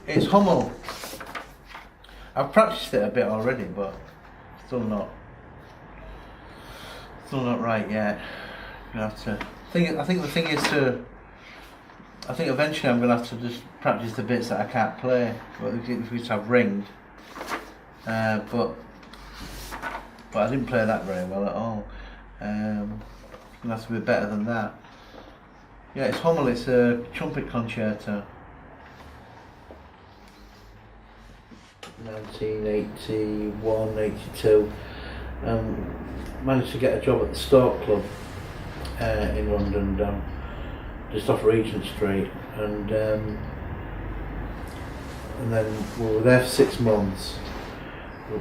It's Hummel. I've practiced it a bit already, but still not right yet. I have to. I think the thing is to. I think eventually I'm going to have to just practice the bits that I can't play, which I've ringed. But I didn't play that very well at all. I'm going to have to be better than that. Yeah, it's Hummel. It's a trumpet concerto. 1981, 82. Managed to get a job at the Stork Club in London, down just off Regent Street, and then we were there for 6 months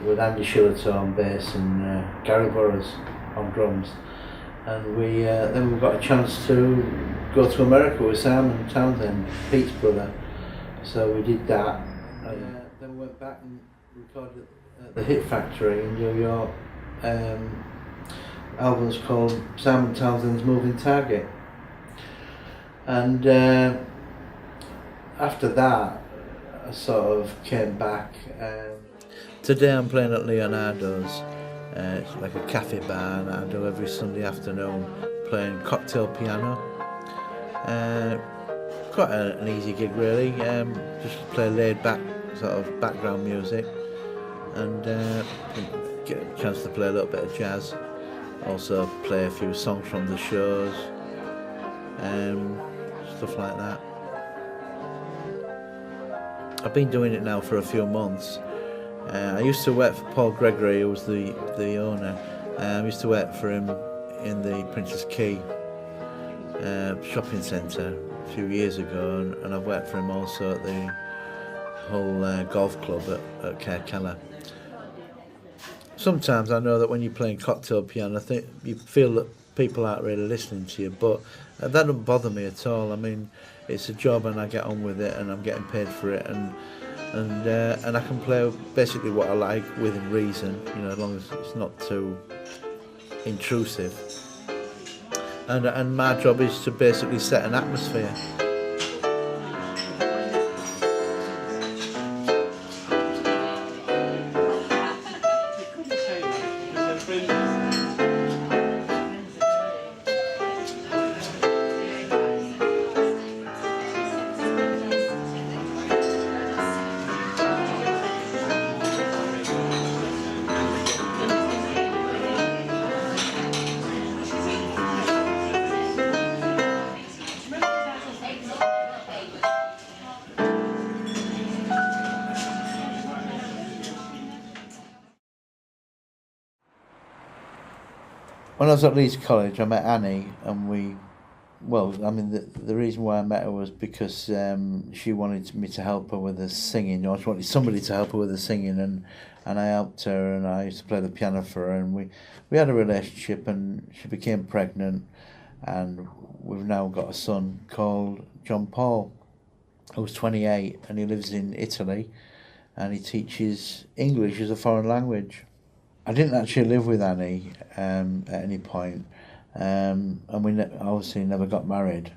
with Andy Shillito on bass and Gary Burroughs on drums, and then we got a chance to go to America with Simon Townsend, Pete's brother. So we did that. Then we went back and recorded at the Hit Factory in New York. Album's called Simon Townsend's Moving Target. And after that, I sort of came back. Today I'm playing at Leonardo's. It's like a cafe bar that I do every Sunday afternoon, playing cocktail piano. Quite an easy gig really, just play laid back sort of background music, and get a chance to play a little bit of jazz, also play a few songs from the shows, stuff like that. I've been doing it now for a few months. I used to work for Paul Gregory, who was the owner. I used to work for him in the Princess Quay shopping centre a few years ago, and I've worked for him also at the whole golf club at Caercalla. Sometimes I know that when you're playing cocktail piano, you feel that people aren't really listening to you, but that doesn't bother me at all. I mean, it's a job and I get on with it, and I'm getting paid for it, and I can play basically what I like within reason, as long as it's not too intrusive. And my job is to basically set an atmosphere. When I was at Leeds College, I met Annie, and the reason why I met her was because she wanted me to help her with her singing, or she wanted somebody to help her with her singing, and I helped her, and I used to play the piano for her, and we had a relationship, and she became pregnant, and we've now got a son called John Paul, who's 28, and he lives in Italy, and he teaches English as a foreign language. I didn't actually live with Annie at any point, and we obviously never got married.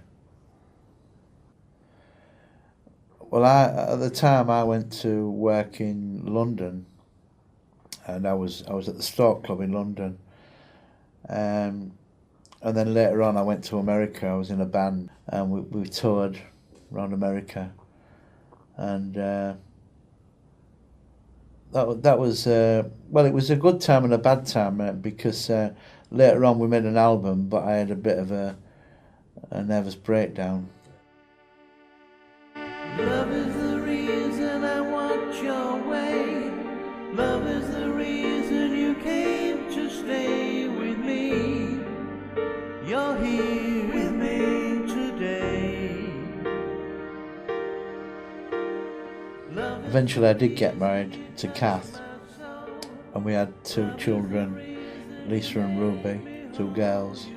Well, at the time I went to work in London, and I was at the Stork Club in London, and then later on I went to America. I was in a band, and we toured around America, and that was it was a good time and a bad time, because later on we made an album, but I had a bit of a nervous breakdown. Love is the reason I want your way. Love is the reason you came to stay with me. You're here with me today. Eventually I did get married to Kath, and we had 2 children, Lisa and Ruby, 2 girls.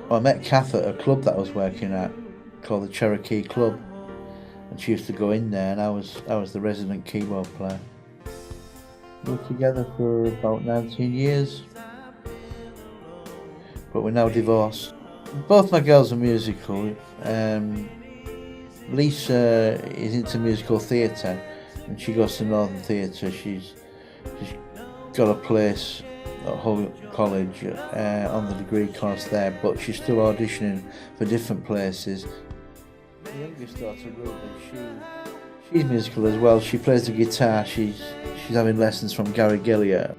Well, I met Kath at a club that I was working at called the Cherokee Club, and she used to go in there, and I was the resident keyboard player. We were together for about 19 years, but we're now divorced. Both my girls are musical. Lisa is into musical theatre, and she goes to Northern Theatre. She's got a place at Hull College on the degree course there, but she's still auditioning for different places. The youngest daughter, Ruby, she's musical as well. She plays the guitar. She's having lessons from Gary Gilliard.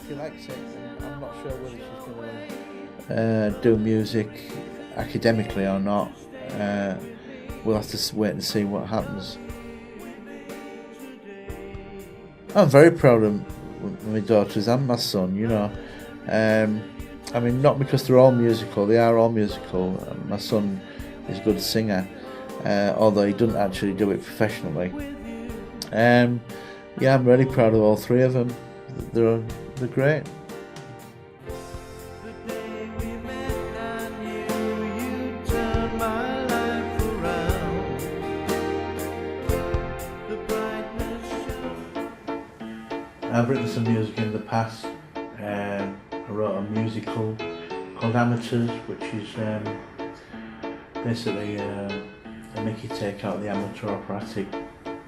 She likes it. I'm not sure whether she's going to do music academically or not. We'll have to wait and see what happens. I'm very proud of my daughters and my son, you know. I mean, not because they're all musical, they are all musical. My son is a good singer, although he doesn't actually do it professionally. Yeah, I'm really proud of all three of them. They're great. I've written some music in the past. I wrote a musical called Amateurs, which is basically a Mickey take out of the Amateur Operatic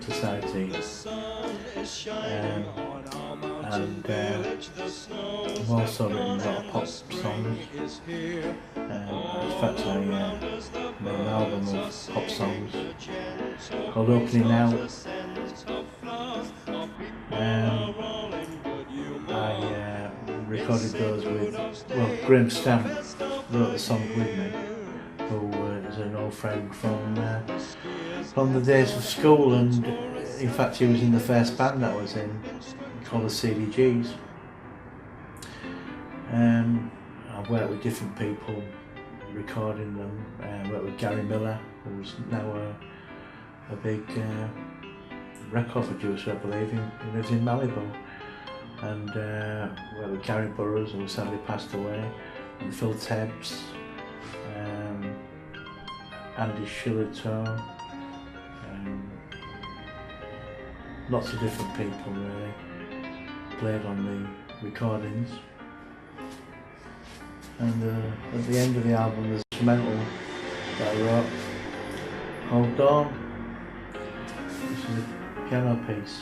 Society. And I've also written a lot of pop songs. In fact, I made an album of pop songs called Opening Out. I recorded those with, Graham Stamp wrote the songs with me, who is an old friend from the days of school, and in fact he was in the first band that I was in, called the CDGs. I've worked with different people recording them. I worked with Gary Miller, who's now a big record producer, I believe. He lives in Malibu. And worked with Gary Burroughs, who sadly passed away, and Phil Tebbs, Andy Shillito, lots of different people really played on the recordings. And at the end of the album there's a instrumental that I wrote called Dawn, which is a piano piece.